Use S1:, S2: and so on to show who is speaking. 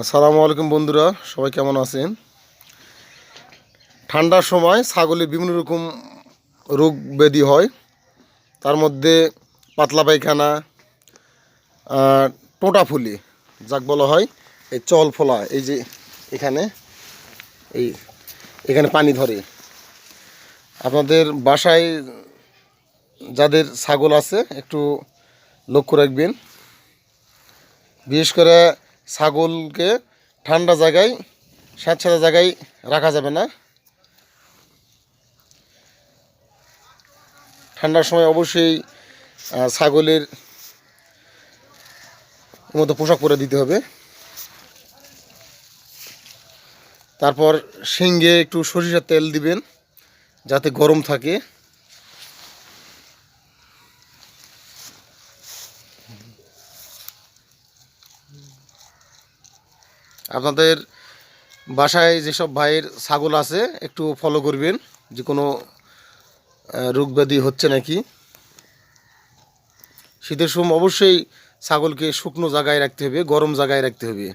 S1: আসসালামু আলাইকুম বন্ধুরা, সবাই কেমন আছেন? ঠান্ডার সময় ছাগলের বিভিন্ন রকম রোগ ব্যাধি হয়। তার মধ্যে পাতলা পায়খানা, টোটা ফুলি যাক বলা হয়, এই চল ফোলা, এই যে এখানে এই এখানে পানি ধরে। আপনাদের বাসায় যাদের ছাগল আছে একটু লক্ষ্য রাখবেন। বিশেষ করে ছাগলকে ঠান্ডা জায়গায়, স্যাঁতসেঁতে জায়গায় রাখা যাবে না। ঠান্ডার সময় অবশ্যই ছাগলের মতো পোশাক পরে দিতে হবে। তারপর শিঙে একটু সরিষার তেল দিবেন যাতে গরম থাকে। আপনাদের বাসায় যেসব ভাইয়ের ছাগল আছে একটু ফলো করবেন যে কোনো রোগ ব্যাধি হচ্ছে নাকি। শীতের সময় অবশ্যই ছাগলকে শুকনো জায়গায় রাখতে হবে, গরম জায়গায় রাখতে হবে।